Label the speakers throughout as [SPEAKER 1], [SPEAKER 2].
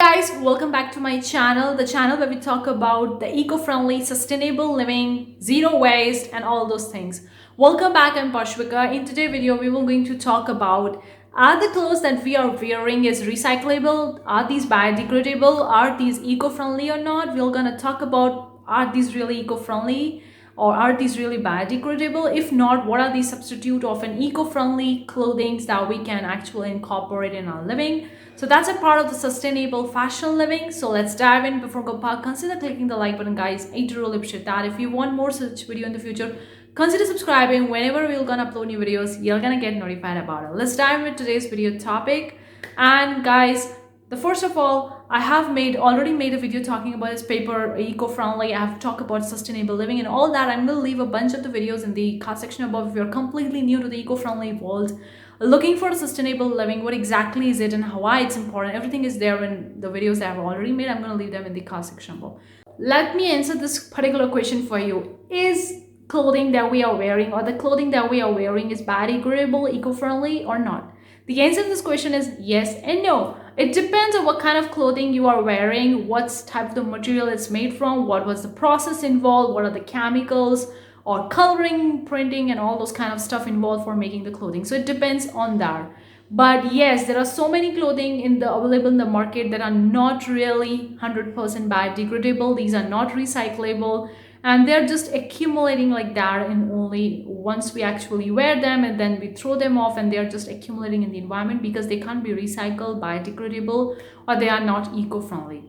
[SPEAKER 1] guys, welcome back to my channel, the channel where we talk about the eco-friendly, sustainable living, zero waste and all those things. Welcome back, I'm Pashvika. In today's video, we will going to talk about are the clothes that we are wearing is recyclable, are these biodegradable, are these eco-friendly or not. We're gonna talk about are these really eco-friendly or are these really biodegradable? If not, what are the substitute of an eco-friendly clothing that we can actually incorporate in our living? So that's a part of the sustainable fashion living. So let's dive in. Before go back, consider clicking the like button, guys. I do really appreciate that. If you want more such video in the future, consider subscribing. Whenever we're gonna upload new videos, you're gonna get notified about it. Let's dive into today's video topic. And guys, first of all, I have already made a video talking about this paper eco-friendly. I have talked about sustainable living and all that. I'm going to leave a bunch of the videos in the card section above. If you're completely new to the eco-friendly world, looking for sustainable living, what exactly is it and why it's important, everything is there in the videos that I've already made. I'm going to leave them in the card section above. Let me answer this particular question for you. Is clothing that we are wearing or the clothing that we are wearing is biodegradable, eco-friendly or not? The answer to this question is yes and no. It depends on what kind of clothing you are wearing, what type of material it's made from, what was the process involved, what are the chemicals or coloring, printing and all those kind of stuff involved for making the clothing. So it depends on that. But yes, there are so many clothing available in the market that are not really 100% biodegradable. These are not recyclable. And they're just accumulating like that, and only once we actually wear them and then we throw them off, and they're just accumulating in the environment because they can't be recycled, biodegradable, or they are not eco-friendly.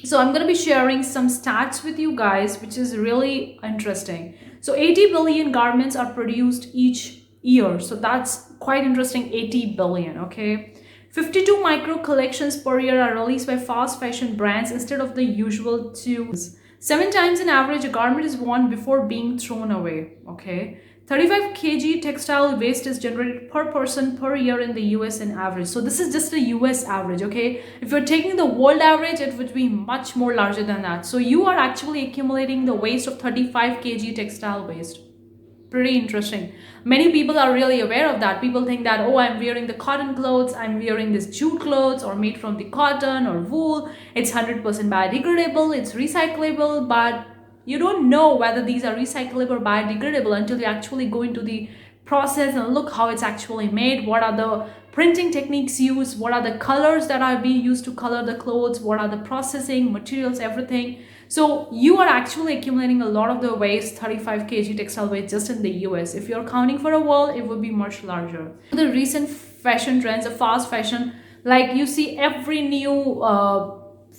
[SPEAKER 1] So I'm going to be sharing some stats with you guys, which is really interesting. So 80 billion garments are produced each year. So that's quite interesting, 80 billion, okay? 52 micro collections per year are released by fast fashion brands instead of the usual 2. 7 times in average, a garment is worn before being thrown away, okay? 35 kg textile waste is generated per person per year in the US in average. So this is just the US average, okay? If you're taking the world average, it would be much more larger than that. So you are actually accumulating the waste of 35 kg textile waste. Pretty interesting. Many people are really aware of that. People think that, oh, I'm wearing the cotton clothes, I'm wearing this jute clothes or made from the cotton or wool. It's 100% biodegradable, it's recyclable, but you don't know whether these are recyclable or biodegradable until you actually go into the process and look how it's actually made, what are the printing techniques used, what are the colors that are being used to color the clothes, what are the processing, materials, everything. So you are actually accumulating a lot of the waste, 35 kg textile waste just in the US. If you're counting for a world, it would be much larger. The recent fashion trends, the fast fashion, like you see every new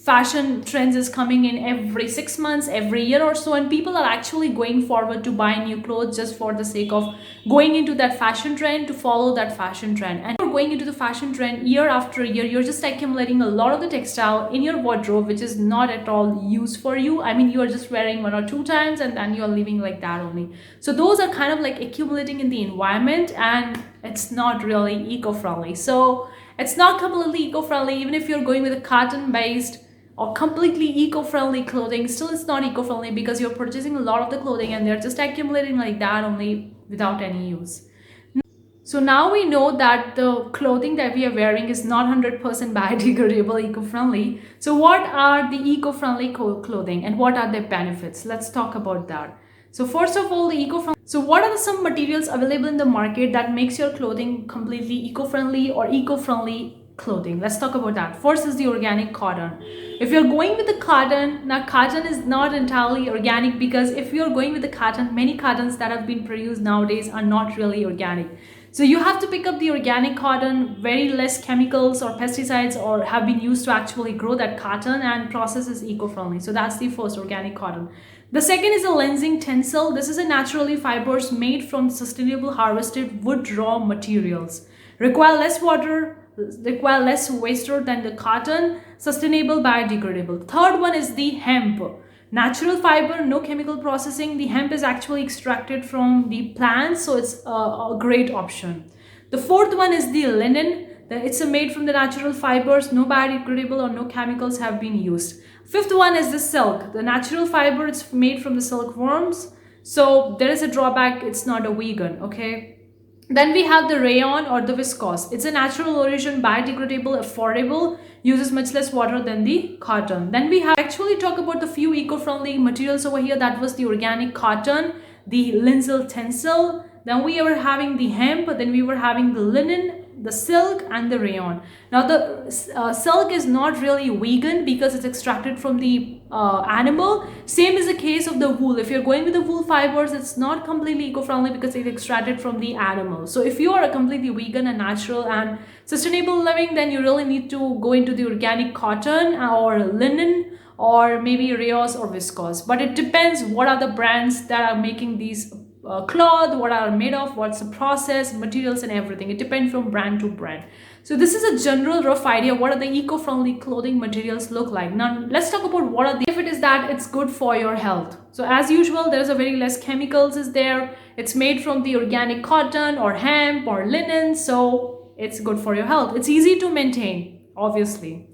[SPEAKER 1] fashion trends is coming in every 6 months, every year or so, and people are actually going forward to buy new clothes just for the sake of going into that fashion trend, to follow that fashion trend. And you're going into the fashion trend year after year, you're just accumulating a lot of the textile in your wardrobe, which is not at all used for you. I mean, you are just wearing 1 or 2 times and then you're living like that only. So those are kind of like accumulating in the environment, and it's not really eco-friendly. So it's not completely eco-friendly. Even if you're going with a cotton-based or completely eco-friendly clothing, still it's not eco-friendly because you're purchasing a lot of the clothing and they're just accumulating like that only without any use. So now we know that the clothing that we are wearing is not 100% biodegradable, eco-friendly. So what are the eco-friendly clothing and what are their benefits? Let's talk about that. So first of all, the eco-friendly. So what are some materials available in the market that makes your clothing completely eco-friendly or eco-friendly clothing? Let's talk about that. First is the organic cotton. If you're going with the cotton, now cotton is not entirely organic, because if you're going with the cotton, many cottons that have been produced nowadays are not really organic. So you have to pick up the organic cotton, very less chemicals or pesticides or have been used to actually grow that cotton, and process is eco-friendly. So that's the first, organic cotton. The second is a lensing tencel. This is a naturally fibers made from sustainable harvested wood raw materials. Require less water, require less water than the cotton, sustainable, biodegradable. Third one is the hemp. Natural fiber, no chemical processing. The hemp is actually extracted from the plants, so it's a great option. The fourth one is the linen. It's made from the natural fibers, no biodegradable or no chemicals have been used. Fifth one is the silk. The natural fiber, it's made from the silkworms. So there is a drawback, it's not a vegan, okay? Then we have the rayon or the viscose. It's a natural origin, biodegradable, affordable, uses much less water than the cotton. Then we have actually talk about the few eco-friendly materials over here. That was the organic cotton, the linseed tencel. Then we were having the hemp. Then we were having the linen, the silk, and the rayon. Now the silk is not really vegan because it's extracted from the animal. Same is the case of the wool. If you're going with the wool fibers, it's not completely eco-friendly because it's extracted from the animal. So if you are a completely vegan and natural and sustainable living, then you really need to go into the organic cotton or linen or maybe rayos or viscose. But it depends what are the brands that are making these cloth, what are made of, what's the process, materials, and everything. It depends from brand to brand. So this is a general rough idea what are the eco-friendly clothing materials look like. Now let's talk about what are the if it is that it's good for your health. So as usual, there's a very less chemicals is there. It's made from the organic cotton or hemp or linen, so it's good for your health. It's easy to maintain, obviously.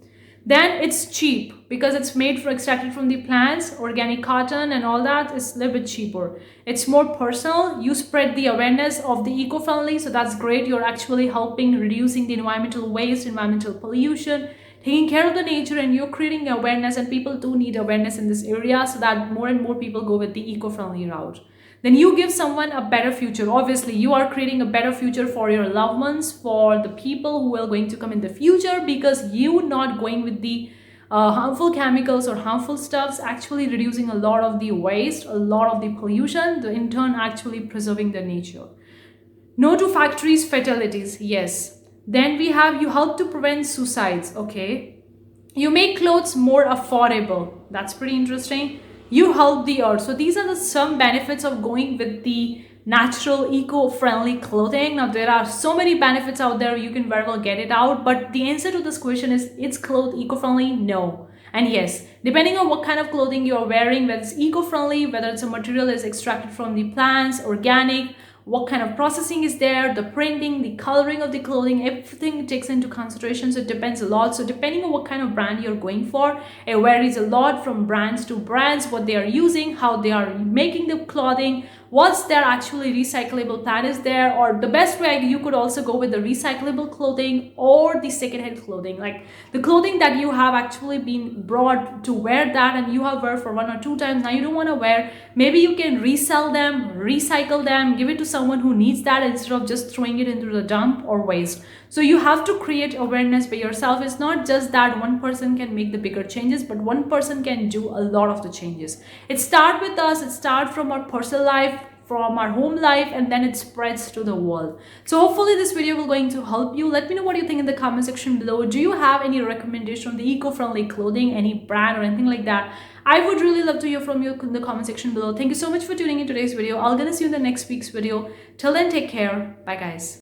[SPEAKER 1] Then it's cheap because it's made from extracted from the plants, organic cotton and all that is a little bit cheaper. It's more personal. You spread the awareness of the eco-friendly, so that's great. You're actually helping reducing the environmental waste, environmental pollution, taking care of the nature, and you're creating awareness, and people do need awareness in this area so that more and more people go with the eco-friendly route. Then you give someone a better future. Obviously, you are creating a better future for your loved ones, for the people who are going to come in the future, because you not going with the harmful chemicals or harmful stuffs, actually reducing a lot of the waste, a lot of the pollution, the in turn actually preserving the nature. No to factories fatalities, yes. Then we have you help to prevent suicides, okay. You make clothes more affordable, that's pretty interesting. You help the earth. So these are the some benefits of going with the natural eco-friendly clothing. Now there are so many benefits out there, you can very well get it out, but the answer to this question is cloth eco-friendly? No and yes, depending on what kind of clothing you are wearing, whether it's eco-friendly, whether it's a material is extracted from the plants, organic, what kind of processing is there, the printing, the coloring of the clothing, everything takes into consideration. So it depends a lot. So depending on what kind of brand you're going for, it varies a lot from brands to brands, what they are using, how they are making the clothing, what's their actually recyclable plan is there, or the best way you could also go with the recyclable clothing or the second-hand clothing, like the clothing that you have actually been brought to wear that and you have wear for 1 or 2 times, now you don't want to wear, maybe you can resell them, recycle them, give it to someone who needs that instead of just throwing it into the dump or waste. So you have to create awareness by yourself. It's not just that one person can make the bigger changes, but one person can do a lot of the changes. It starts with us, it starts from our personal life, from our home life, and then it spreads to the world. So hopefully this video will going to help you. Let me know what you think in the comment section below. Do you have any recommendation on the eco-friendly clothing, any brand or anything like that? I would really love to hear from you in the comment section below. Thank you so much for tuning in today's video. I'll gonna see you in the next week's video. Till then, take care. Bye guys.